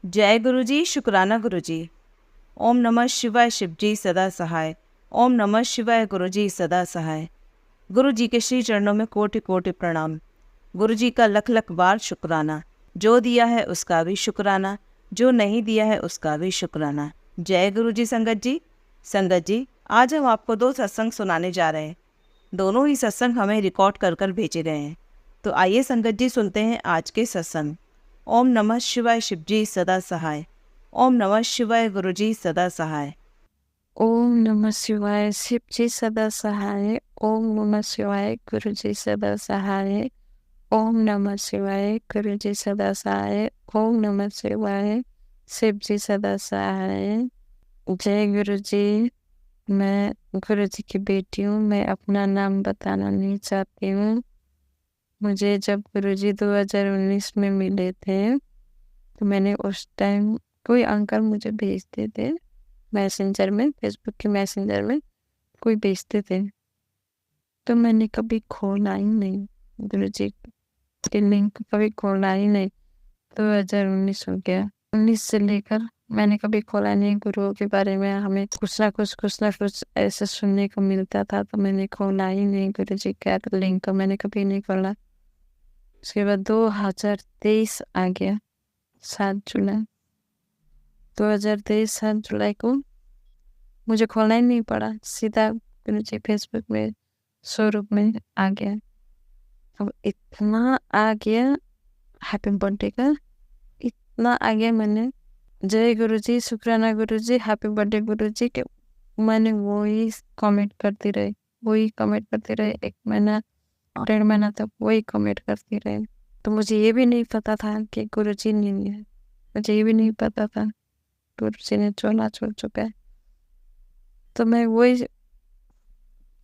जय गुरु जी, शुक्राना गुरु जी। ओम नमः शिवाय, शिव जी सदा सहाय। ओम नमः शिवाय, गुरु जी सदा सहाय। गुरु जी के श्री चरणों में कोटि कोटि प्रणाम। गुरु जी का लख लख बार शुक्राना। जो दिया है उसका भी शुक्राना, जो नहीं दिया है उसका भी शुक्राना। जय गुरु जी। संगत जी, आज हम आपको दो सत्संग सुनाने जा रहे हैं। दोनों ही सत्संग हमें रिकॉर्ड कर कर भेजे गए हैं। तो आइए संगत जी, सुनते हैं आज के सत्संग। ओम नमः शिवाय, शिव जी सदा सहाय। ओम नमः शिवाय, गुरु जी सदा सहाय। ओम नमः शिवाय, शिव जी सदा सहाय। ओम नमः शिवाय, गुरु जी सदा सहाय। ओम नमः शिवाय, गुरु जी सदा सहाय। ओम नमः शिवाय, शिव जी सदा सहाय। जय गुरु जी। मैं गुरु जी की बेटी हूँ। मैं अपना नाम बताना नहीं चाहती हूँ। मुझे जब गुरु जी 2019 में मिले थे तो मैंने उस टाइम कोई अंकल मुझे भेजते थे मैसेंजर में, फेसबुक के मैसेंजर में कोई भेजते थे, तो मैंने कभी खोला ही नहीं। गुरु जी के लिंक कभी खोला ही नहीं। 2019 हो गया, 19 से लेकर मैंने कभी खोला नहीं। गुरुओं के बारे में हमें कुछ ना कुछ ऐसे सुनने को मिलता था, तो मैंने खोला ही नहीं। गुरु जी का लिंक मैंने कभी नहीं खोला। उसके बाद 2023 आ गया, 7 जुलाई 2023, 7 जुलाई को मुझे खोलना ही नहीं पड़ा। सीधा गुरु जी फेसबुक में स्वरूप में आ गया। अब इतना आ गया, हैप्पी बर्थडे का इतना आ गया। मैंने जय गुरु जी, शुक्राना गुरु जी, हैप्पी बर्थडे गुरु जी के मैंने वही कमेंट करती रही 1 महीना 1.5 महीना तक वही कमेंट करती रही। तो मुझे ये भी नहीं पता था कि गुरु जी नहीं है। मुझे ये भी नहीं पता था गुरु जी ने चोला छोड़ चुका है। तो मैं वही,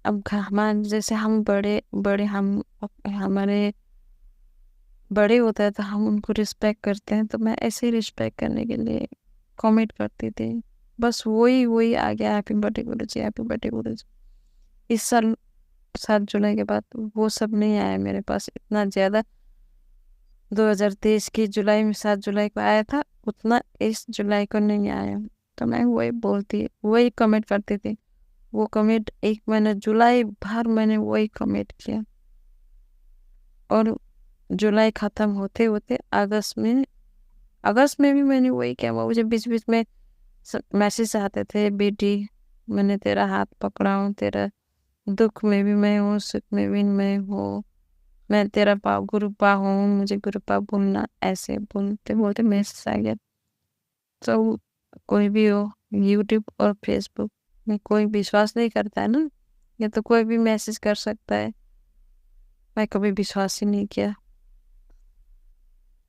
अब हमारे जैसे हम बड़े बड़े हम हमारे बड़े होता है तो हम उनको रिस्पेक्ट करते हैं, तो मैं ऐसे ही रिस्पेक्ट करने के लिए कमेंट करती थी। बस वही आ गया, हैप्पी बर्थडे गुरु जी, हैप्पी बर्थडे गुरु जी। इस साल 7 जुलाई के बाद वो सब नहीं आया मेरे पास इतना ज़्यादा। 2023 की जुलाई में 7 जुलाई को आया था, उतना इस जुलाई को नहीं आया। तो मैं वही कमेंट करती थी। वो कमेंट 1 महीना जुलाई भर मैंने वही कमेंट किया, और जुलाई खत्म होते होते अगस्त में भी मैंने वही किया। मुझे बीच बीच में मैसेज आते थे, बेटी मैंने तेरा हाथ पकड़ा हूँ, तेरा दुख में भी मैं हूँ, सुख में भी मैं हूँ, मैं तेरा गुरुपा हूँ, मुझे गुरुपा बोलना। ऐसे बोलते बोलते मैसेज आ गया। तो कोई भी हो, यूट्यूब और फेसबुक में कोई विश्वास नहीं करता है ना, या तो कोई भी मैसेज कर सकता है। मैं कभी विश्वास ही नहीं किया।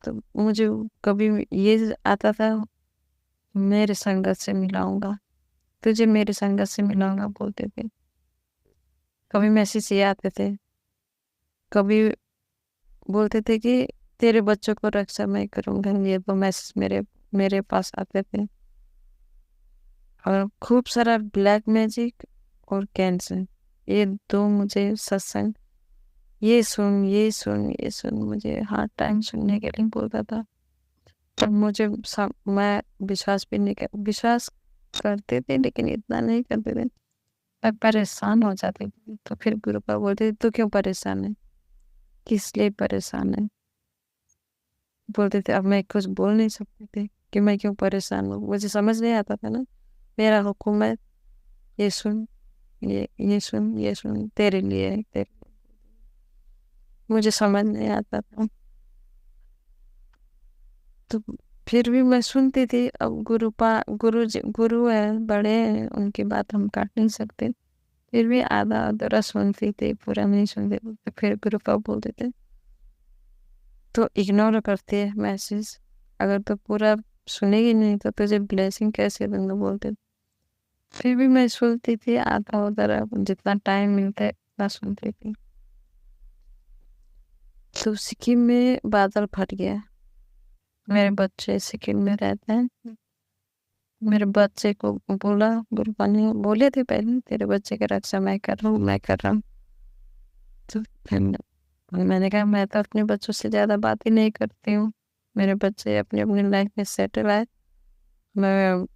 तो मुझे कभी ये आता था, मेरे संगत से मिलाऊंगा तुझे, मेरे संगत से मिलाऊंगा बोलते थे। कभी मैसेज ये आते थे, कभी बोलते थे कि तेरे बच्चों को रक्षा मैं करूंगा। ये तो मैसेज मेरे पास आते थे। और खूब सारा ब्लैक मैजिक और कैंसर, ये दो मुझे सत्संग ये सुन मुझे हर टाइम सुनने के लिए बोलता था। तब मैं विश्वास भी नहीं कर विश्वास करते थे, लेकिन इतना नहीं करते थे। मैं परेशान हो जाती थी। तो फिर गुरु पापा बोलते थे, तू क्यों परेशान है, किस लिए परेशान है। बोलते थे, अब मैं कुछ बोल नहीं सकती थी कि मैं क्यों परेशान हूँ। मुझे समझ नहीं आता था ना। मेरा हुक्म है, ये सुन, ये सुन, तेरे लिए है, मुझे समझ नहीं आता था। तो फिर भी मैं सुनती थी। अब गुरु है, बड़े हैं, उनकी बात हम काट नहीं सकते। फिर भी आधा अधूरा सुनती थी, पूरा नहीं सुनते थे। तो फिर गुरु पापा बोलते थे, तो इग्नोर करती है मैसेज, अगर तो पूरा सुनेगी नहीं तो तुझे ब्लेसिंग कैसे दूंगा बोलते थे। फिर भी मैं सुनती थी, आधा उधर जितना टाइम मिलता है उतना सुनती थी। तो सिक्किम में बादल फट गया। मेरे बच्चे सिक्किम में रहते हैं। मेरे बच्चे को बोला, गुरु पानी बोले थे पहले, तेरे बच्चे की रक्षा मैं कर रहा हूँ। तो फिर मैंने कहा, मैं तो अपने बच्चों से ज्यादा बात ही नहीं करती हूँ। मेरे बच्चे अपनी अपनी लाइफ में सेटल है, मैं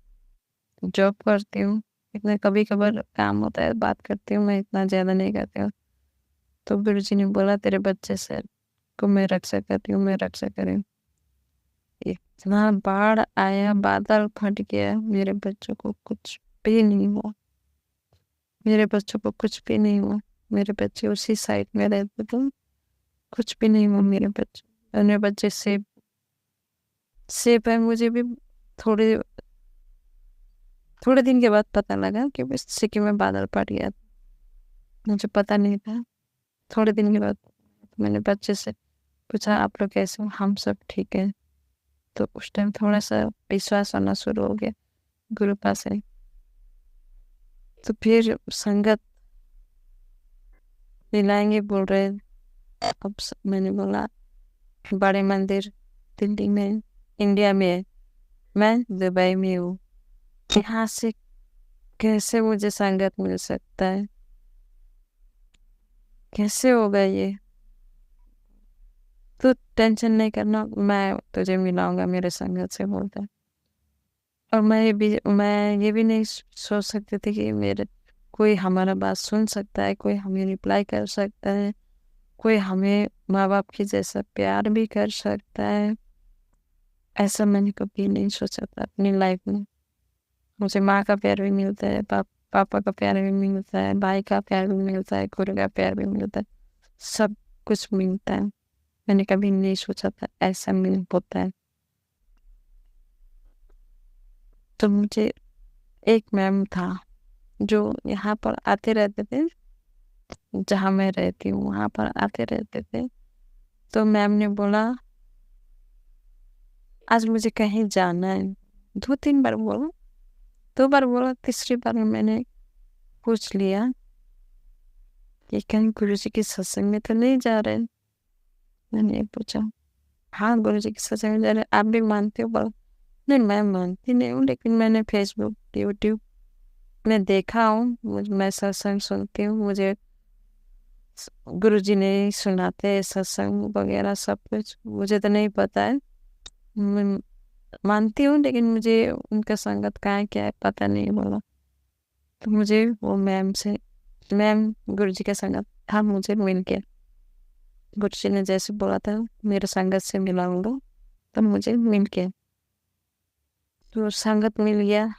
जॉब करती हूँ, इतना कभी कभार काम होता है बात करती हूँ, मैं इतना ज़्यादा नहीं करती हूँ। तो गुरु जी ने बोला तेरे बच्चे से को मैं रक्षा कर रही हूँ, मैं रक्षा कर रही हूँ। इतना बाढ़ आया, बादल फट गया, मेरे बच्चों को कुछ भी नहीं हुआ, मेरे बच्चों को कुछ भी नहीं हुआ। मेरे बच्चे उसी साइड में रहते थे, कुछ भी नहीं हुआ मेरे बच्चे। मेरे बच्चे सेफ है। मुझे भी थोड़े थोड़े दिन के बाद पता लगा कि सिक्किम में बादल फट गया, मुझे पता नहीं था। थोड़े दिन के बाद मैंने बच्चे से पूछा आप लोग कैसे हो, हम सब ठीक है। तो उस टाइम थोड़ा सा विश्वास आना शुरू हो गया गुरु पास से। तो फिर संगत मिलाएंगे बोल रहे, अब मैंने बोला बड़े मंदिर दिल्ली में, इंडिया में है, मैं दुबई में हूँ, यहाँ से कैसे मुझे संगत मिल सकता है, कैसे होगा ये। तो टेंशन नहीं करना, मैं तुझे मिलाऊंगा मेरे संगत से, बोलता है। और मैं ये भी नहीं सोच सकती थी कि मेरे कोई हमारा बात सुन सकता है, कोई हमें रिप्लाई कर सकता है, कोई हमें माँ बाप की जैसा प्यार भी कर सकता है। ऐसा मैंने कभी नहीं सोचा था अपनी लाइफ में। मुझे माँ का प्यार भी मिलता है, पापा का प्यार भी मिलता है, भाई का प्यार भी मिलता है, गुरु का प्यार भी मिलता है, सब कुछ मिलता है। मैंने कभी नहीं सोचा था ऐसा मिल होता है। तो मुझे एक मैम था जो यहाँ पर आते रहते थे, जहाँ मैं रहती हूँ वहाँ पर आते रहते थे। तो मैम ने बोला आज मुझे कहीं जाना है, 2-3 बार बोला, 2 बार बोला, तीसरी बार में मैंने पूछ लिया कि कहीं गुरु जी के सत्संग में तो नहीं जा रहे। मैंने पूछा हाँ गुरु जी के सत्संग में जा रहे, आप भी मानते हो? बोला नहीं मैं मानती नहीं हूँ, लेकिन मैंने फेसबुक यूट्यूब में देखा हूँ, मैं सत्संग सुनती हूँ, मुझे गुरु जी ने सुनाते हैं सत्संग वगैरह सब कुछ, मुझे तो नहीं पता है, मैं मानती हूँ लेकिन मुझे उनका संगत कहाँ है क्या है पता नहीं। बोला तो मुझे वो मैम गुरु जी का संगत था, मुझे मिल गया। गुरु जी ने जैसे बोला था मेरे संगत से मिलाऊंगा, तब मुझे मिल गया। तो संगत मिल गया,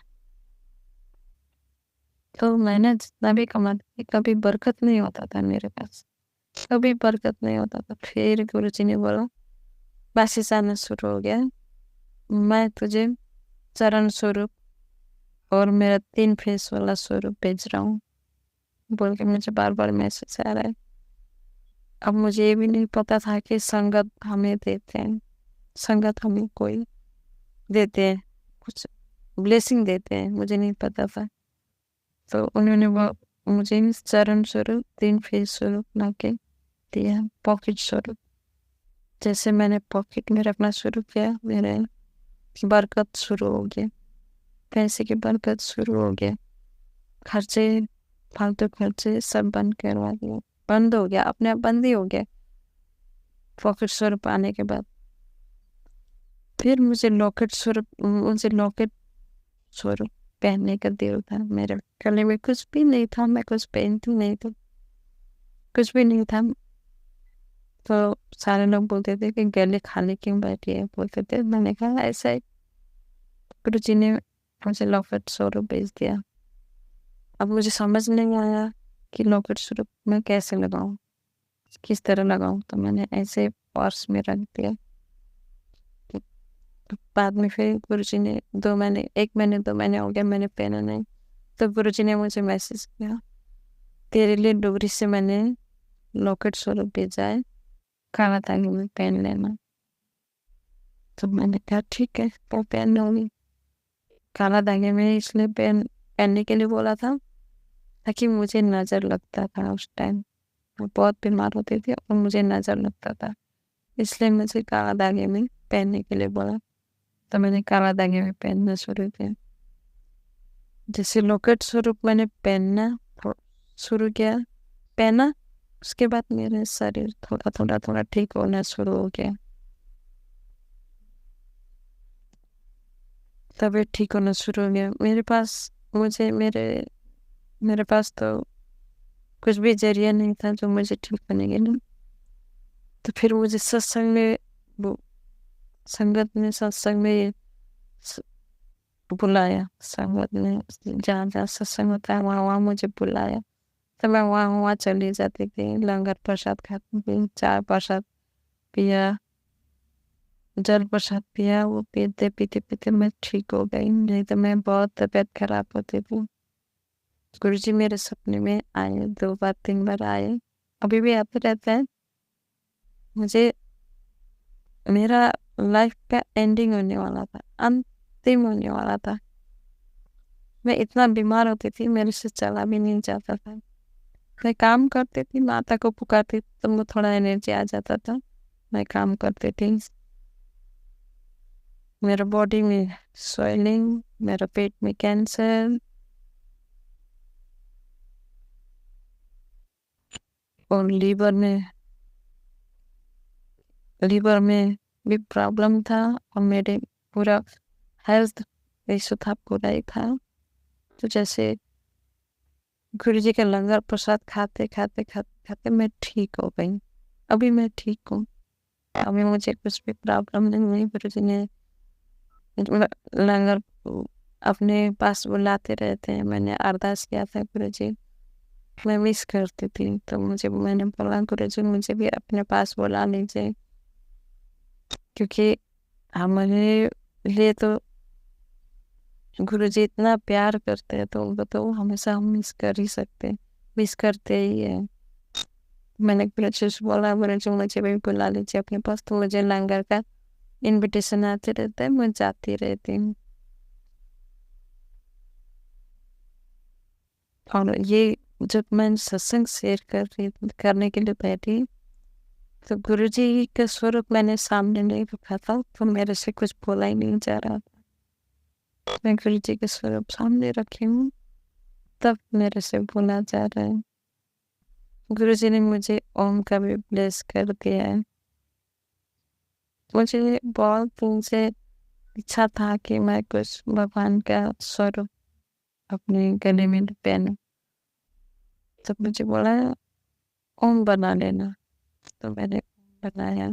तो मैंने जितना भी कमाती कभी बरकत नहीं होता था मेरे पास, कभी बरकत नहीं होता था। फिर गुरु जी ने बोला मैसेज आना शुरू हो गया, मैं तुझे चरण स्वरूप और मेरा 3 फेस वाला स्वरूप भेज रहा हूँ, बोल के मुझे बार बार मैसेज आ रहा है। अब मुझे ये भी नहीं पता था कि संगत हमें देते हैं, संगत हमें कोई देते हैं, कुछ ब्लेसिंग देते हैं, मुझे नहीं पता था। तो उन्होंने वो मुझे चरण स्वरूप 3 फेस स्वरूप ला के दिया, पॉकेट स्वरूप। जैसे मैंने पॉकेट में रखना शुरू किया, मेरे बरकत शुरू हो गया, पैसे की बरकत शुरू हो गया, खर्चे फालतू खर्चे सब बंद करवा दिया, बंद हो गया, अपने आप बंद ही हो गया पॉकेट स्वरूप आने के बाद। फिर मुझे लॉकेट स्वरूप पहनने का दिल था, मेरे गले में कुछ भी नहीं था, मैं कुछ पहनती नहीं थी, कुछ भी नहीं था। तो सारे लोग बोलते थे कि गले खाली क्यों बैठी है, बोलते थे। मैंने कहा ऐसा ही, गुरु जी ने मुझे लॉकेट स्वरूप भेज दिया। अब मुझे समझ नहीं आया कि लॉकेट स्वरूप मैं कैसे लगाऊं, किस तरह लगाऊं, तो मैंने ऐसे पर्स में रख दिया। बाद में फिर गुरु जी ने 2 महीने हो गया मैंने पहना नहीं, तो गुरु जी ने मुझे मैसेज किया तेरे लिए डोगरी से मैंने लॉकेट स्वरूप भेजा है, काला धागे में पहन लेना। तो मैंने कहा ठीक है वो पहन लूंगी। काला धागे में इसलिए पहनने के लिए बोला था ताकि मुझे नजर लगता था, उस टाइम मैं बहुत बीमार होती थी और मुझे नजर लगता था, इसलिए मुझे काला धागे में पहनने के लिए बोला। तो मैंने काला धागे में पहनना शुरू किया। जैसे लॉकेट स्वरूप मैंने पहनना शुरू किया, पहना, उसके बाद मेरे शरीर थोड़ा थोड़ा ठीक होना शुरू हो गया। तबीयत ठीक होना शुरू हो गया। मेरे पास तो कुछ भी ज़रिया नहीं था जो मुझे ठीक करने के लिए। तो फिर मुझे वो सत्संग में स बुलाया। संगत ने जहाँ-जहाँ सत्संग होता है वहाँ-वहाँ मुझे बुलाया। तो मैं वहाँ-वहाँ चली जाती थी, लंगर प्रसाद खाती थी, चाय प्रसाद पिया, जल प्रसाद पिया। वो पीते-पीते मैं ठीक हो गई, नहीं तो मैं बहुत तबीयत खराब होती थी। गुरुजी मेरे सपने में आए, 2 बार 3 बार आए, अभी भी आते रहते हैं। मुझे मेरा लाइफ का एंडिंग होने वाला था, अंतिम होने वाला था। मैं इतना बीमार होती थी, मेरे से चला भी नहीं जाता था। मैं काम करती थी, माता को पुकारती थी तो मुझे थोड़ा एनर्जी आ जाता था। मैं काम करती थी। मेरा बॉडी में स्वेलिंग, मेरा पेट में कैंसर और लीवर में भी प्रॉब्लम था और मेरे पूरा हेल्थ इशू था, पूरा ही था। तो जैसे गुरुजी का लंगर प्रसाद खाते मैं ठीक हो गई। अभी मैं ठीक हूँ। अभी मुझे कुछ भी प्रॉब्लम नहीं है। गुरुजी ने लंगर अपने पास बुलाते रहते हैं। मैंने अरदास किया था, गुरुजी मैं मिस करती थी, तो मैंने बोला गुरुजी मुझे भी अपने पास बुला लीजिए, क्योंकि हमारे लिए तो गुरुजी इतना प्यार करते हैं, तो उनको तो हमेशा हम मिस करते ही है। मैंने गुरुजी से बोला गुरुजी मुझे भी बुला लीजिए अपने पास, तो मुझे लंगर का इनविटेशन आते रहता है, मैं जाती रहती हूँ। और ये जब मैं सत्संग करने के लिए बैठी, तो गुरुजी का स्वरूप मैंने सामने नहीं रखा था, तो मेरे से कुछ बोला ही नहीं जा रहा था। मैं गुरुजी के स्वरूप सामने रखी हूँ, तब मेरे से बोला जा रहा है। गुरुजी ने मुझे ओम का भी ब्लेस कर दिया है। मुझे बहुत दिन से इच्छा था कि मैं कुछ भगवान का स्वरूप अपने गले में पहनूं, तब मुझे बोला ओम बना लेना, तो मैंने बनाया।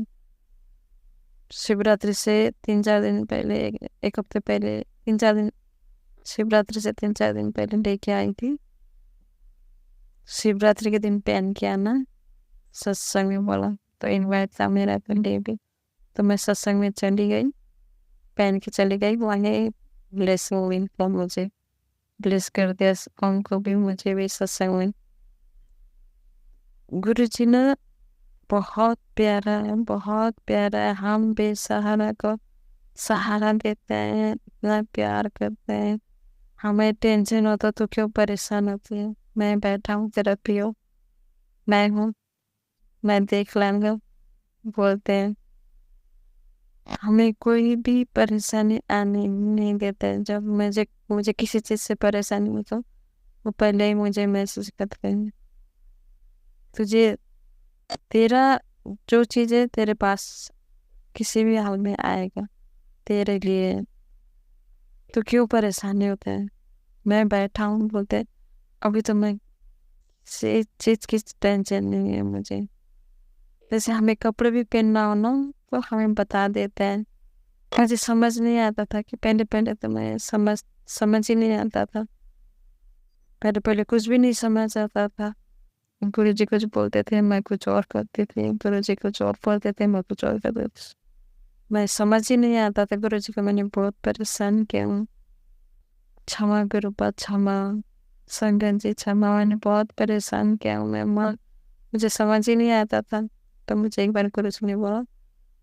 शिवरात्रि से 3-4 दिन पहले, एक हफ्ते पहले, 3-4 दिन, शिवरात्रि से 3-4 दिन पहले लेके आई थी। शिवरात्रि के दिन पहन के आना, सत्संग में बोला, तो इनवाइट था मेरा बर्थडे भी, तो मैं सत्संग में चली गई, पहन के चली गई। वहीं ब्लेसिंग हुई, तो मुझे ब्लेस कर दिया ओम को भी, मुझे भी सत्संग में। गुरुजी ने बहुत प्यारा है। हम बेसहारा को सहारा देते हैं, इतना प्यार करते हैं। हमें टेंशन होता तो क्यों परेशान होती है। मैं बैठा हूँ, तेरा पियो, मैं हूँ, मैं देख लूँगा, बोलते हैं। हमें कोई भी परेशानी आने नहीं देता है। जब मुझे किसी चीज़ से परेशानी हो, तो वो पहले ही मुझे महसूस करते हैं। तुझे तेरा जो चीज़ है तेरे पास किसी भी हाल में आएगा, तेरे लिए, तो क्यों परेशानी होता है। मैं बैठा हूँ, बोलते अभी तो मैं से चीज़ की टेंशन नहीं है मुझे। जैसे हमें कपड़े भी पहनना हो ना, तो हमें बता देते हैं। मुझे समझ नहीं आता था कि पहले तो मैं समझ ही नहीं आता था। पहले कुछ भी नहीं समझ आता था। गुरुजी कुछ बोलते थे, मैं कुछ और करती थी। गुरुजी कुछ और बोलते थे, मैं कुछ और करती थी। मैं समझ ही नहीं आता था। गुरुजी को मैंने बहुत परेशान किया हूँ। क्षमा गुरुपा क्षमा, संगन जी क्षमा, मैंने बहुत परेशान किया हूँ। मुझे समझ ही नहीं आता था। तो मुझे एक बार गुरुजी ने बोला,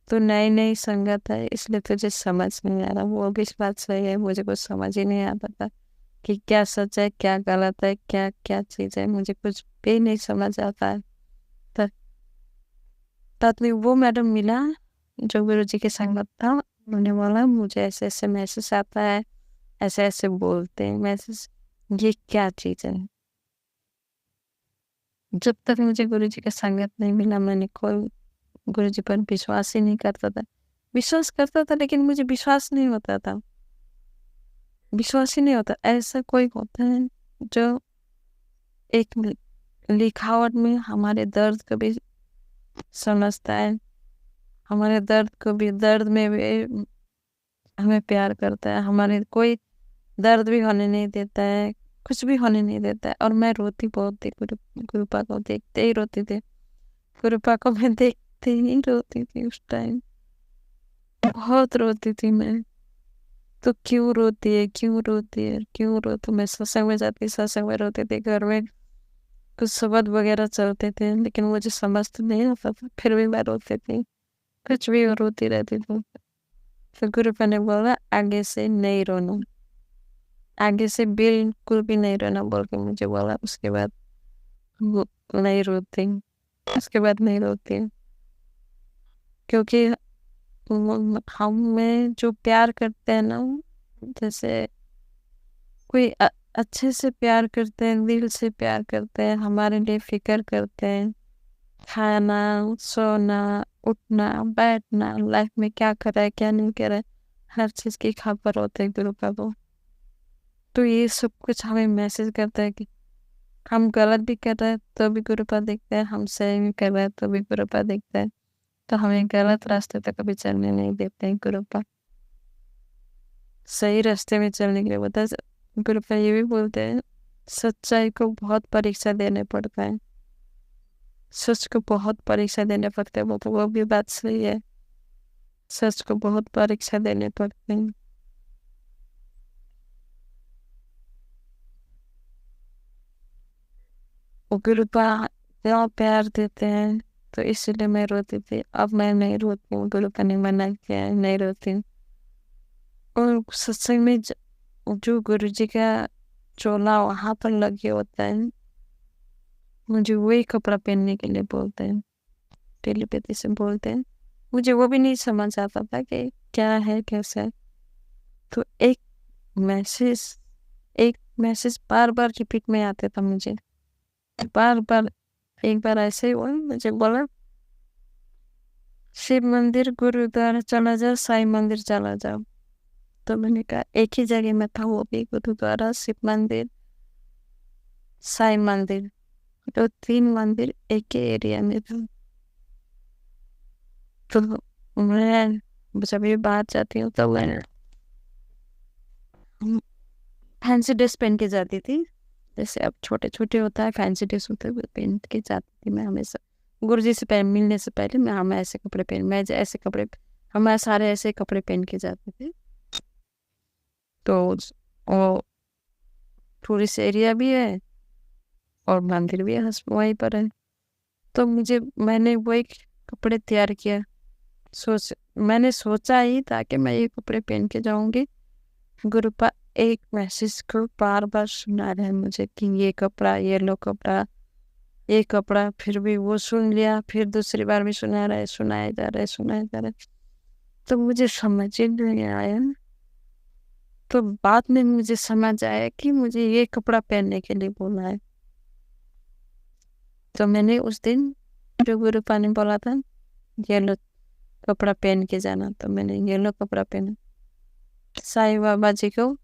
तो नई संगत है इसलिए तुझे समझ नहीं आ रहा। वो भी बात सही है, मुझे कुछ समझ ही नहीं आता था कि क्या सच है, क्या गलत है, क्या क्या चीज़ है, मुझे कुछ भी नहीं समझ आता है। तब तब में वो मैडम मिला जो गुरुजी के संगत था। उन्होंने बोला मुझे ऐसे ऐसे मैसेज आता है, ऐसे ऐसे बोलते हैं मैसेज, ये क्या चीज़ है। जब तक मुझे गुरुजी का संगत नहीं मिला, मैंने कोई गुरुजी पर विश्वास ही नहीं करता था। विश्वास करता था लेकिन मुझे विश्वास नहीं होता था। विश्वास ही नहीं होता। ऐसा कोई होता है जो एक लिखावट में हमारे दर्द को भी समझता है, हमारे दर्द में भी हमें प्यार करता है, हमारे कोई दर्द भी होने नहीं देता है, कुछ भी होने नहीं देता है। और मैं रोती बहुत थी, गुरुपा को देखते ही रोती थी, गुरुपा को मैं देखते ही रोती थी। उस टाइम बहुत रोती थी मैं। तो क्यों रोती है, क्यों रोती है, क्यों रोती। मैं सत्संग में जाती, सत्संग में रोती थी, घर में कुछ शब्द वगैरह चलते थे लेकिन मुझे समझ तो नहीं आता था, फिर भी मैं रोती थी, कुछ भी रोती रहती थी। फिर गुरुपा ने बोला आगे से नहीं रोना, आगे से बिल्कुल भी नहीं रोना बोल के मुझे बोला। उसके बाद नहीं रोती, उसके बाद नहीं रोती, क्योंकि हमें जो प्यार करते हैं ना, जैसे कोई अच्छे से प्यार करते हैं, दिल से प्यार करते हैं, हमारे लिए फिक्र करते हैं, खाना, सोना, उठना, बैठना, लाइफ में क्या कर रहा है क्या नहीं कर रहा है, हर चीज की खबर होती है गुरुपा को। तो ये सब कुछ हमें मैसेज करता है कि हम गलत भी कर रहे हैं तो भी गुरुपा देखते हैं, हम सही भी कर रहे हैं तो भी गुरुपा देखते हैं। तो हमें गलत रास्ते पे कभी चलने नहीं देते हैं गुरुपा, सही रास्ते में चलने के लिए बोलता है। गुरुपा ये भी बोलते हैं सच्चाई को बहुत परीक्षा देने पड़ता है, सच को बहुत परीक्षा देने पड़ते हैं। वो भी बात सही है, सच को बहुत परीक्षा देने पड़ते हैं। वो गुरुपा इतना प्यार देते हैं तो इसलिए मैं रोती थी। अब मैं नहीं रोती हूँ, गुरुपा ने मना किया है, नहीं रोती हूँ। और सत्संग में जो गुरु जी का चोला वहां पर लगे होता है, मुझे वही कपड़ा पहनने के लिए बोलते हैं, टेलीपैथी से बोलते हैं। मुझे वो भी नहीं समझ आता था कि क्या है कैसा है। तो मैसेज एक मैसेज बार बार रिपीट में आता था मुझे, बार बार। एक बार ऐसे ही हुआ, मुझे बोला शिव मंदिर गुरुद्वारा चला जाओ, साई मंदिर चला जाओ। तो मैंने कहा एक ही जगह में था, वो भी गुरुद्वारा, शिव मंदिर, साई मंदिर, तो 3 मंदिर एक ही एरिया में था। तो मैं जब भी बाहर जाती हूँ तो मैं फैंसी ड्रेस पहन के जाती थी, जैसे अब छोटे छोटे होता है फैंसी ड्रेस होते हुए पहन के जाती थी मैं हमेशा। गुरुजी से मिलने से पहले हम ऐसे कपड़े पहन, मैं ऐसे कपड़े, हमारे सारे ऐसे कपड़े पहन के जाते थे। तो वो टूरिस्ट एरिया भी है और मंदिर भी है वहीं पर है। तो मैंने वही कपड़े तैयार किया, मैंने सोचा ही था कि मैं ये कपड़े पहन के जाऊंगी। गुरुपा एक मैसेज को बार बार सुना रहे हैं मुझे कि ये कपड़ा, ये लो कपड़ा, ये कपड़ा। फिर भी वो सुन लिया, फिर दूसरी बार भी सुनाया जा रहा है। तो मुझे समझ ही नहीं आया। तो बाद में मुझे समझ आया कि मुझे ये कपड़ा पहनने के लिए बोला है। तो मैंने उस दिन जो गुरुपा ने बोला था येलो कपड़ा पहन के जाना, तो मैंने येलो कपड़ा पहना। साईं बाबा जी को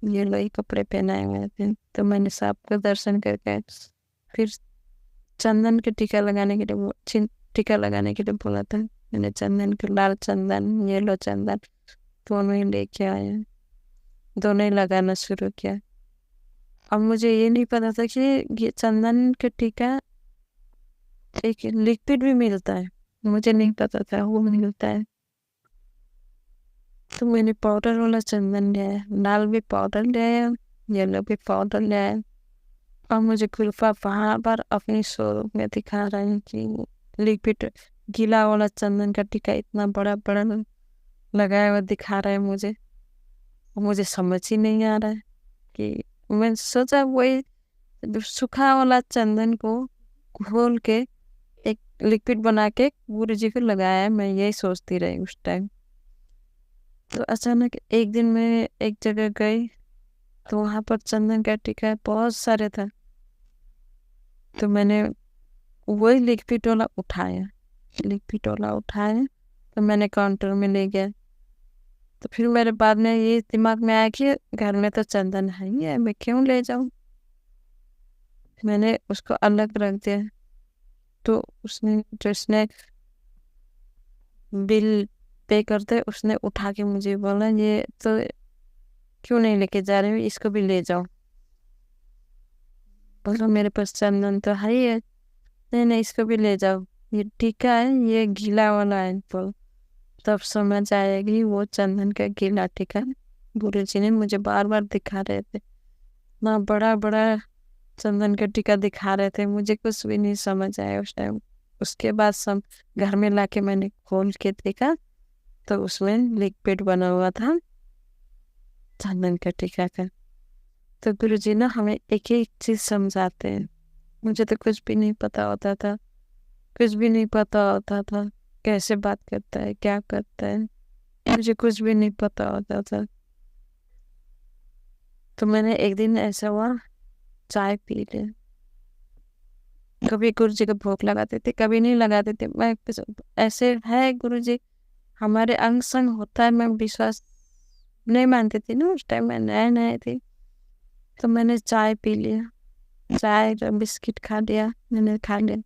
येलो ही कपड़े पहनाए हुए थे। तो मैंने सबको दर्शन करके फिर चंदन के टीका लगाने के लिए टीका लगाने के लिए बोला था। मैंने चंदन के लाल चंदन, येलो चंदन दोनों ही लेके आया, दोनों ही लगाना शुरू किया। अब मुझे ये नहीं पता था कि ये चंदन का टीका एक लिक्विड भी मिलता है, मुझे नहीं पता था वो मिलता है। तो मैंने पाउडर वाला चंदन लिया, लाल भी पाउडर लिया, येलो भी पाउडर लिया। और मुझे गुरुपा बार बार अपनी स्वरूप में दिखा रहे हैं कि लिक्विड गीला वाला चंदन का टीका इतना बड़ा बड़ा लगाया हुआ दिखा रहा है मुझे। मुझे समझ ही नहीं आ रहा है कि मैं सोचा वही सूखा वाला चंदन को घोल के एक लिक्विड बना के गुरु जी को लगाया है, मैं यही सोचती रही उस टाइम। तो अचानक एक दिन मैं एक जगह गई तो वहां पर चंदन का टीका बहुत सारे था। तो मैंने वही लिक्विड वाला उठाया, तो मैंने काउंटर में ले गया। तो फिर मेरे बाद में ये दिमाग में आया कि घर में तो चंदन है ही है, मैं क्यों ले जाऊं। मैंने उसको अलग रख दिया। तो जिसने बिल पे करते उसने उठा के मुझे बोला, ये तो क्यों नहीं लेके जा रहे हो, इसको भी ले जाओ। बोलो मेरे पास चंदन तो है ही है। नहीं नहीं, इसको भी ले जाओ, ये टीका है, ये गीला वाला है। बोल, तब समझ आएगी वो चंदन का गीला टीका गुरु जी ने मुझे बार बार दिखा रहे थे ना, बड़ा बड़ा चंदन का टीका दिखा रहे थे। मुझे कुछ भी नहीं समझ आया उस टाइम। उसके बाद सब घर में लाके मैंने खोल के देखा तो उसमें लिक्विड बना हुआ था चंदन का टीका का। तो गुरु जी ना हमें एक एक चीज समझाते हैं। मुझे तो कुछ भी नहीं पता होता था, कुछ भी नहीं पता होता था, कैसे बात करता है, क्या करता है, मुझे कुछ भी नहीं पता होता था। तो मैंने एक दिन ऐसा हुआ, चाय पी लिया। कभी गुरु जी का भोग लगाते थे, कभी नहीं लगाते थे। मैं ऐसे है गुरु जी हमारे अंग संग होता है, मैं विश्वास नहीं मानती थी ना उस टाइम, मैं नए नए थी। तो मैंने चाय पी लिया, चाय और बिस्किट खा लिया, मैंने खा लिया।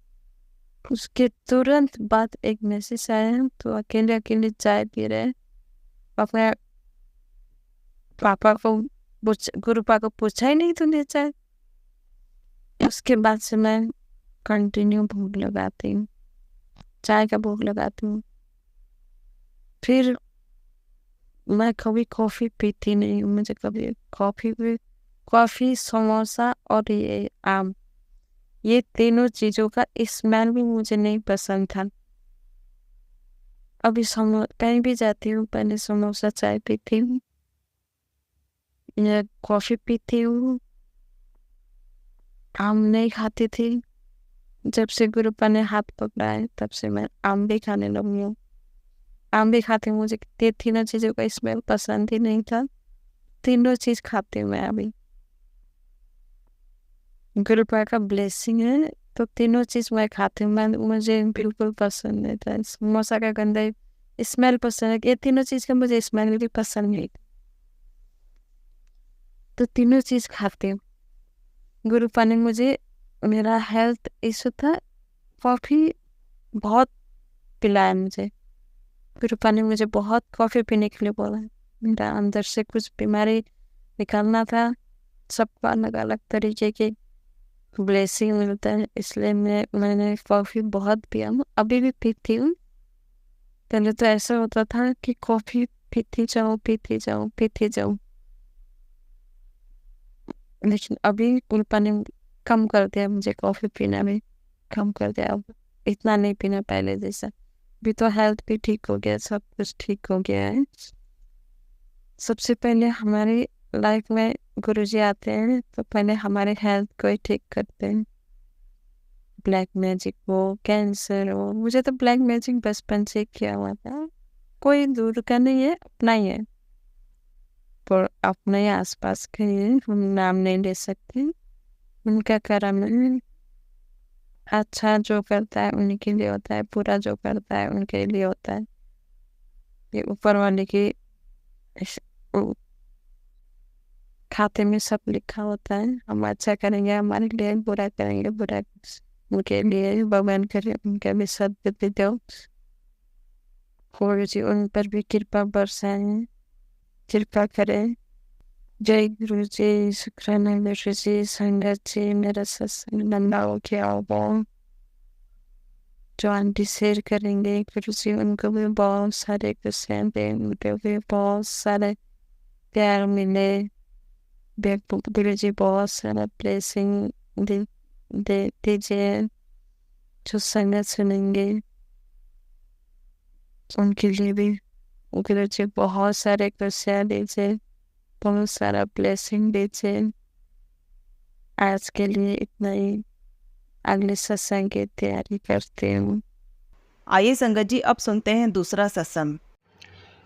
उसके तुरंत बाद एक मैसेज आया, तो अकेले अकेले चाय पी रहे, अपने पापा को गुरुपा को पूछा ही नहीं तूने चाय। उसके बाद से मैं कंटिन्यू भोग लगाती हूँ, चाय का भोग लगाती हूँ। फिर मैं कभी कॉफी पीती नहीं हूँ। मुझे कभी कॉफी समोसा और ये आम, ये तीनों चीजों का स्मेल भी मुझे नहीं पसंद था। अभी कहीं भी जाती हूँ पहले समोसा चाय पीती हूँ या कॉफी पीती हूँ। आम नहीं खाती थी, जब से गुरुपा ने हाथ पकड़ा है तब से मैं आम भी खाने लगी हूँ। आम भी खाती हूँ, मुझे तीनों चीजों का स्मेल पसंद ही नहीं था। तीनों चीज खाती हूँ मैं अभी। गुरुपा का ब्लेसिंग है तो तीनों चीज मैं खाती हूँ। मुझे बिल्कुल पसंद नहीं था समोसा का गंदा स्मेल पसंद है, ये तीनों चीज का मुझे स्मेल भी पसंद नहीं, तो तीनों चीज खाती हूँ। गुरुपा ने मुझे, मेरा हेल्थ इशू था, कॉफी बहुत पिलाया मुझे। गुरुपा ने मुझे बहुत कॉफी पीने के लिए बोला। मेरा अंदर से कुछ बीमारी निकालना था, सबको अलग अलग तरीके की ब्लेसिंग मिलता है, इसलिए मैंने कॉफी बहुत पिया हूँ, अभी भी पीती हूँ। पहले तो ऐसा होता था कि कॉफी पीती जाऊँ, लेकिन अभी गुरुपा ने कम कर दिया, मुझे कॉफी पीना भी कम कर दिया। अब इतना नहीं पीना पहले जैसा। भी तो हेल्थ भी ठीक हो गया, सब कुछ ठीक हो गया है। सबसे पहले हमारी लाइफ में गुरुजी आते हैं तो पहले हमारे हेल्थ को ही ठीक करते हैं। ब्लैक मैजिक हो, कैंसर हो, मुझे तो ब्लैक मैजिक बचपन से किया हुआ था, कोई दूर का नहीं है, अपना ही है, पर अपने आसपास के ही, हम नाम नहीं ले सकते। उनका कर्म है, अच्छा जो करता है उनके लिए होता है, बुरा जो करता है उनके लिए होता है। ये ऊपर वाले की खाते में सब लिखा होता है। हम अच्छा करेंगे हमारे लिए, बुरा करेंगे बुरा उनके लिए। भगवान करे उनका भी सद्गति दो, गुरु जी उन पर भी कृपा बरसाए, कृपा करें। जय गुरु जी, शुक्राना गुरु जी, संगत जी, मेरा सत्संग लंबा हो गया होगा। जो आंटी शेयर करेंगे गुरु जी उनको भी बहुत सारे खुशियाँ दें, उनको भी बहुत सारे प्यार मिले। गुरु जी बहुत सारा ब्लेसिंग दे दीजिए। जो संगत सुनेंगे उनके लिए भी गुरु जी बहुत सारे खुशियाँ दीजिए, बहुत सारा ब्लेसिंग दीजिए। आज के लिए इतना ही, अगले सत्संग की तैयारी करती हूँ। आइए संगत जी, अब सुनते हैं दूसरा सत्संग।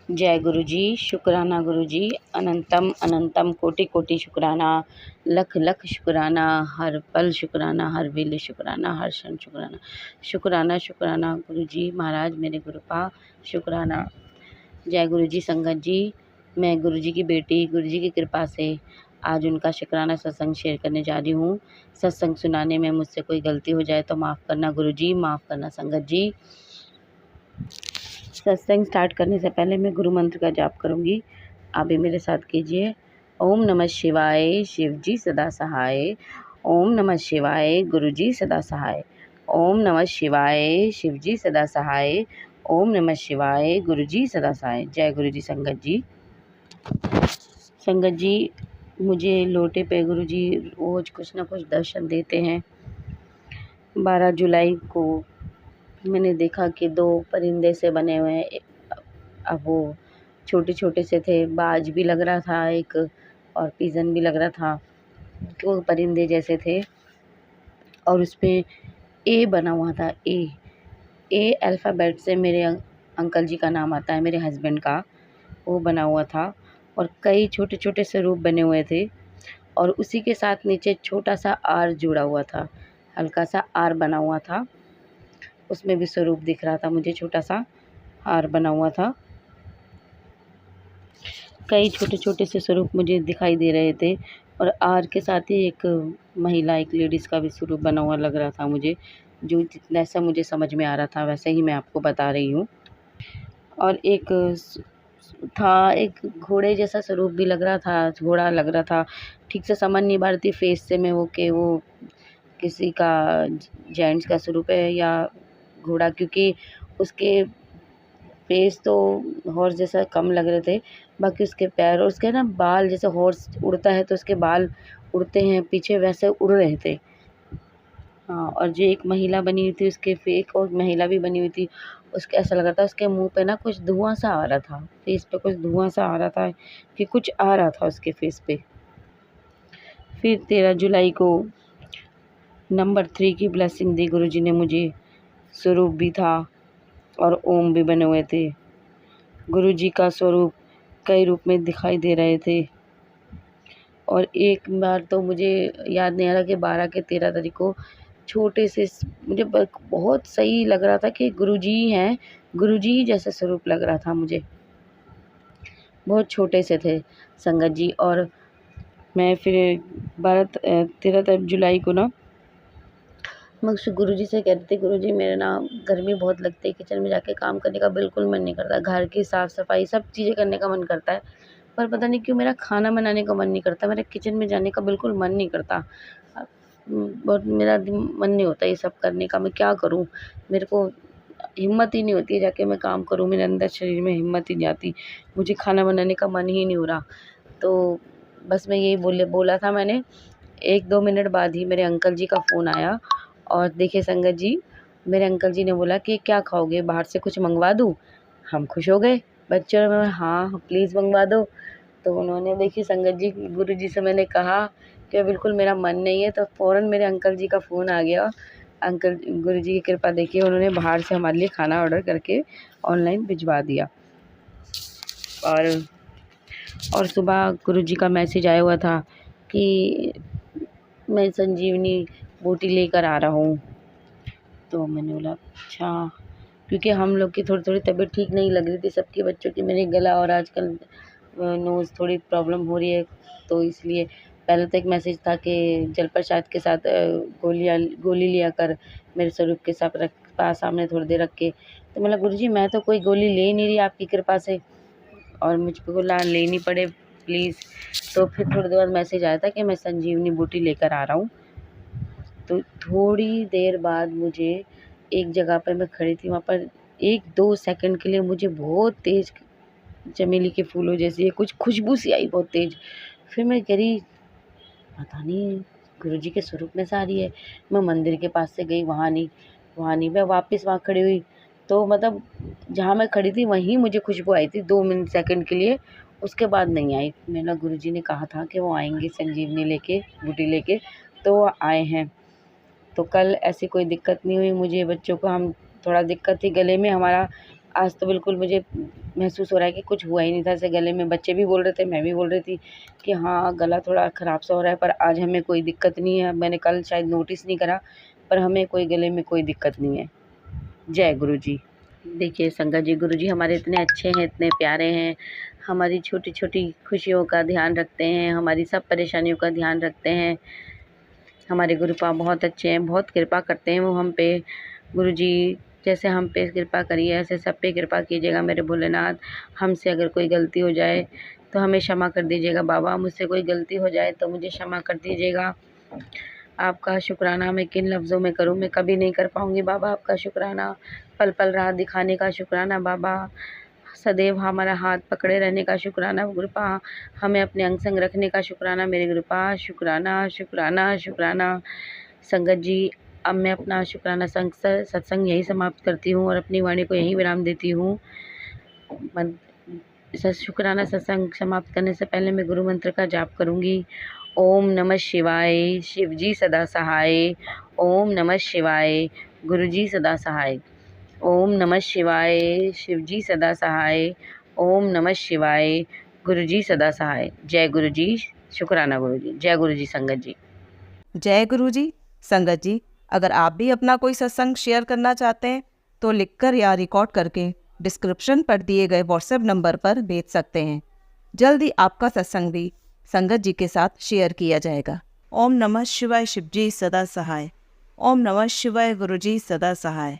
जय गुरु जी, शुक्राना गुरु जी, अनंतम अनंतम कोटि कोटि शुक्राना, लख लख शुक्राना, हर पल शुक्राना, हर वेले शुक्राना, हर क्षण शुक्राना, शुक्राना शुक्राना गुरु जी महाराज मेरे गुरुपा, शुक्राना। जय गुरु जी संगत जी, मैं गुरुजी की बेटी, गुरुजी की कृपा से आज उनका शुक्राना सत्संग शेयर करने जा रही हूँ। सत्संग सुनाने में मुझसे कोई गलती हो जाए तो माफ़ करना गुरुजी, माफ़ करना संगत जी। सत्संग स्टार्ट करने से पहले मैं गुरु मंत्र का जाप करूँगी, आप भी मेरे साथ कीजिए। ओम नमः शिवाय, शिव जी सदा सहाय। ओम नमः शिवाय, गुरु जी सदा सहाय। ओम नमः शिवाय, शिव जी सदा सहाय। ओम नमः शिवाय, गुरु जी सदा सहाय। जय गुरु जी। संगत जी, संगत जी, मुझे लोटे पे गुरु जी रोज़ कुछ ना कुछ दर्शन देते हैं। 12 जुलाई को मैंने देखा कि 2 परिंदे से बने हुए हैं। अब वो छोटे-छोटे से थे, बाज भी लग रहा था एक और पिजन भी लग रहा था। वो परिंदे जैसे थे और उसपे ए बना हुआ था, ए। ए अल्फ़ाबेट से मेरे अंकल जी का नाम आता है, मेरे हस्बैंड का, वो बना हुआ था और कई छोटे-छोटे स्वरूप बने हुए थे और उसी के साथ नीचे छोटा-सा आर जुड़ा हुआ था, हल्का-सा आर बना हुआ था। उसमें भी स्वरूप दिख रहा था मुझे, छोटा-सा हार बना हुआ था। कई छोटे-छोटे से स्वरूप मुझे दिखाई दे रहे थे और आर के साथ ही एक महिला, एक लेडीज़ का भी स्वरूप बना हुआ लग रहा था मुझे, जो जैसा मुझे समझ में आ रहा था वैसे ही मैं आपको बता रही हूँ। और एक एक घोड़े जैसा स्वरूप भी लग रहा था, घोड़ा लग रहा था। ठीक से समझ नहीं पा रही थी फेस से मैं वो कि वो किसी का जेंट्स का स्वरूप है या घोड़ा, क्योंकि उसके फेस तो हॉर्स जैसा कम लग रहे थे, बाकी उसके पैर और उसके ना बाल, जैसे हॉर्स उड़ता है तो उसके बाल उड़ते हैं पीछे, वैसे उड़ रहे थे। हाँ, और जो एक महिला बनी हुई थी उसके एक और महिला भी बनी हुई थी, उसके ऐसा लग रहा था उसके मुँह पे ना कुछ धुआँ सा आ रहा था, फेस पे कुछ धुआँ सा आ रहा था कि कुछ आ रहा था उसके फेस पे। फिर 13 जुलाई को नंबर 3 की ब्लेसिंग दी गुरुजी ने मुझे, स्वरूप भी था और ओम भी बने हुए थे। गुरुजी का स्वरूप कई रूप में दिखाई दे रहे थे और एक बार तो मुझे याद नहीं आ रहा कि 12 के 13 तारीख को छोटे से मुझे बहुत सही लग रहा था कि गुरुजी हैं, गुरुजी जैसा स्वरूप लग रहा था मुझे, बहुत छोटे से थे संगत जी। और मैं फिर 13 जुलाई को ना मैं उस गुरुजी से कह रही थी, गुरुजी मेरे ना गर्मी बहुत लगती है, किचन में जाके काम करने का बिल्कुल मन नहीं करता, घर की साफ़ सफाई सब चीज़ें करने का मन करता है, पर पता नहीं क्यों मेरा खाना बनाने का मन नहीं करता, मेरे किचन में जाने का बिल्कुल मन नहीं करता। बहुत मेरा मन नहीं होता ये सब करने का, मैं क्या करूँ, मेरे को हिम्मत ही नहीं होती है जाके मैं काम करूँ, मेरे अंदर शरीर में हिम्मत ही नहीं आती, मुझे खाना बनाने का मन ही नहीं हो रहा। तो बस मैं यही बोला था मैंने। 1-2 मिनट बाद ही मेरे अंकल जी का फ़ोन आया और देखिए संगत जी, मेरे अंकल जी ने बोला कि क्या खाओगे, बाहर से कुछ मँगवा दूँ? हम खुश हो गए बच्चों में, हाँ प्लीज़ मँगवा दो। तो उन्होंने, देखिए संगत जी, गुरुजी से मैंने कहा कि बिल्कुल मेरा मन नहीं है, तो फ़ौरन मेरे अंकल जी का फ़ोन आ गया। अंकल, गुरुजी की कृपा देखिए, उन्होंने बाहर से हमारे लिए खाना ऑर्डर करके ऑनलाइन भिजवा दिया। और सुबह गुरुजी का मैसेज आया हुआ था कि मैं संजीवनी बूटी लेकर आ रहा हूँ। तो मैंने बोला अच्छा, क्योंकि हम लोग की थोड़ी तबीयत ठीक नहीं लग रही थी, सबके बच्चों की, मेरे गला और आजकल नोज़ थोड़ी प्रॉब्लम हो रही है, तो इसलिए पहले तो एक मैसेज था कि जल प्रसाद के साथ गोली लिया कर मेरे स्वरूप के साथ पास सामने थोड़ी देर रख के। तो मतलब गुरुजी मैं तो कोई गोली ले ही नहीं रही आपकी कृपा से, और मुझको बोला लेनी पड़े प्लीज़। तो फिर थोड़ी देर बाद मैसेज आया था कि मैं संजीवनी बूटी लेकर आ रहा हूँ। तो थोड़ी देर बाद मुझे एक जगह पर मैं खड़ी थी, वहाँ पर 1-2 सेकंड के लिए मुझे बहुत तेज़ चमेली के फूलों जैसी कुछ खुशबू सी आई, बहुत तेज़। फिर मैं कह रही पता नहीं गुरुजी के स्वरूप में से आ रही है। मैं मंदिर के पास से गई, वहाँ नहीं, मैं वापस वहाँ खड़ी हुई, तो मतलब जहाँ मैं खड़ी थी वहीं मुझे खुशबू आई थी 2 मिनट सेकंड के लिए, उसके बाद नहीं आई। मेरा गुरुजी ने कहा था कि वो आएँगे संजीवनी लेके, बूटी लेके, तो वो आए हैं। तो कल ऐसी कोई दिक्कत नहीं हुई मुझे, बच्चों को हम थोड़ा दिक्कत थी गले में हमारा, आज तो बिल्कुल मुझे महसूस हो रहा है कि कुछ हुआ ही नहीं था ऐसे गले में। बच्चे भी बोल रहे थे, मैं भी बोल रही थी कि हाँ गला थोड़ा ख़राब सा हो रहा है, पर आज हमें कोई दिक्कत नहीं है। मैंने कल शायद नोटिस नहीं करा, पर हमें कोई गले में कोई दिक्कत नहीं है। जय गुरु जी। देखिए संगत जी, गुरुजी हमारे इतने अच्छे हैं, इतने प्यारे हैं, हमारी छोटी छोटी खुशियों का ध्यान रखते हैं, हमारी सब परेशानियों का ध्यान रखते हैं। हमारे गुरुपा बहुत अच्छे हैं, बहुत कृपा करते हैं वो हम पे। गुरुजी जैसे हम पे कृपा करिए ऐसे सब पे कृपा कीजिएगा मेरे भोलेनाथ। हमसे अगर कोई गलती हो जाए तो हमें क्षमा कर दीजिएगा बाबा, मुझसे कोई गलती हो जाए तो मुझे क्षमा कर दीजिएगा। आपका शुक्राना मैं किन लफ्ज़ों में करूं, मैं कभी नहीं कर पाऊंगी बाबा आपका शुक्राना। पल पल राह दिखाने का शुक्राना बाबा, सदैव हमारा हाथ पकड़े रहने का शुक्राना गुरुपा, हमें अपने अंग संग रखने का शुक्राना मेरे गुरुपा। शुक्राना शुक्राना शुक्राना। संगत जी, अब मैं अपना शुक्राना सत्संग यही समाप्त करती हूँ और अपनी वाणी को यहीं विराम देती हूँ। शुक्राना सत्संग समाप्त करने से पहले मैं गुरु मंत्र का जाप करूँगी। ओम नमः शिवाय, शिव जी सदा सहाय। ओम नमः शिवाय, गुरु जी सदा सहाय। ओम नमः शिवाय, शिव जी सदा सहाय। ओम नमः शिवाय, गुरु जी सदा सहाय। जय गुरु जी। शुक्राना गुरु जी। जय गुरु जी संगत जी। जय गुरु जी। संगत जी, अगर आप भी अपना कोई सत्संग शेयर करना चाहते हैं तो लिखकर या रिकॉर्ड करके डिस्क्रिप्शन पर दिए गए व्हाट्सएप नंबर पर भेज सकते हैं। जल्दी आपका सत्संग भी संगत जी के साथ शेयर किया जाएगा। ओम नमः शिवाय, शिव जी सदा सहाय। ओम नमः शिवाय, गुरु जी सदा सहाय।